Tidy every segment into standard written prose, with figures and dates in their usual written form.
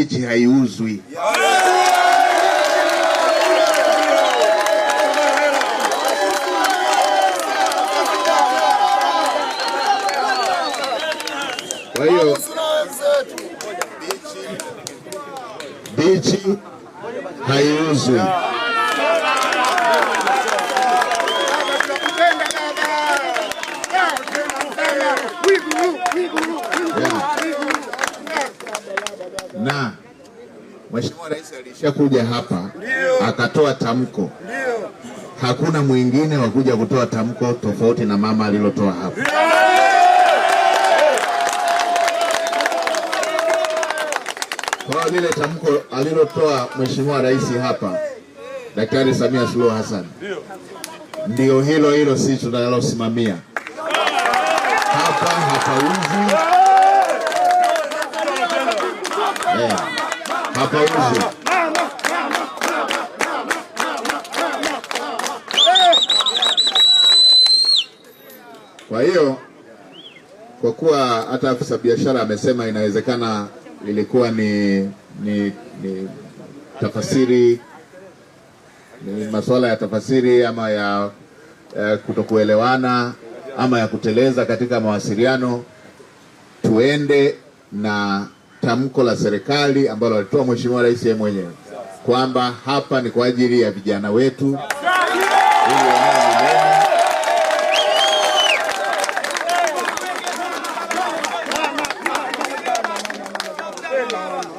bichi haiuzwi. Kwa hiyo bichi haiuzwi. Na Mheshimiwa Rais alishakuja hapa akatoa tamko. Hakuna mwingine wa kuja kutoa tamko tofauti na mama alilotoa hapa. Kwa lile tamko alilotoa Mheshimiwa Rais hapa Daktari Samia Suluhu Hassan, ndio hilo sisi tunalosimamia hapa. Hapauzi, hapauzi. Kwa hiyo kwa kuwa hata afisa biashara amesema inawezekana ilikuwa ni tafasiri, ni masuala ya tafasiri ama ya kutokuelewana ama ya kuteleza katika mawasiliano, tuende na tamko la serikali ambalo alitoa Mheshimiwa Rais yeye mwenyewe kwamba hapa ni kwa ajili ya vijana wetu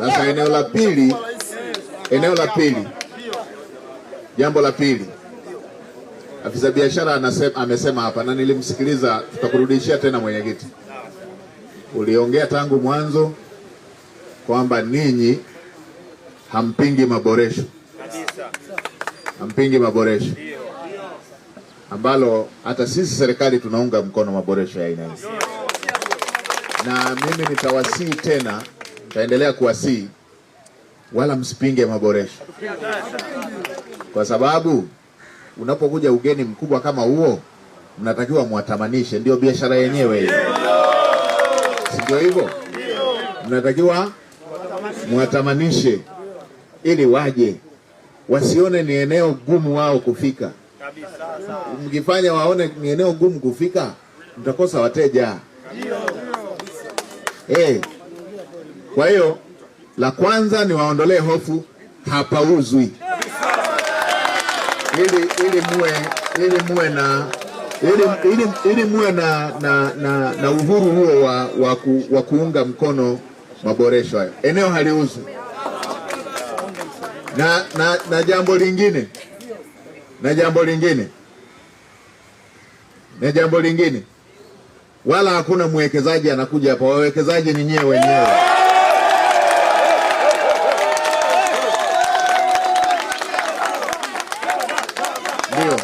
Sasa eneo la pili, jambo la pili, afisa biashara amesema hapa na nilimsikiliza, tutakurudishia tena mwenyekiti. Uliongea tangu mwanzo kwamba ninyi hampingi maboresho. Hampingi maboresho. Ambalo hata sisi serikali tunaunga mkono maboresho ya aina hii. Na mimi nitawasihi tena, nitaendelea kuwasihi wala msipinge maboresho. Kwa sababu unapokuja ugeni mkubwa kama huo, mnatakiwa muatamanishe, ndio biashara yenyewe hiyo. Sio hivyo? Mnatakiwa muatamanishe ili waje, wasione ni eneo gumu wao kufika. Mkifanya waone ni eneo gumu kufika, mtakosa wateja. Kwa hiyo la kwanza ni waondolee hofu, hapauzwi. Ili muwe na uhuru huo wa kuunga mkono maboresho hayo. Eneo haliuzwi. Na jambo lingine, wala hakuna mwekezaji anakuja hapa. Wawekezaji ni nyewe wenyewe. Ndio.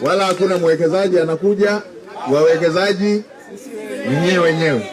Wala hakuna mwekezaji anakuja, wawekezaji ni nyewe wenyewe.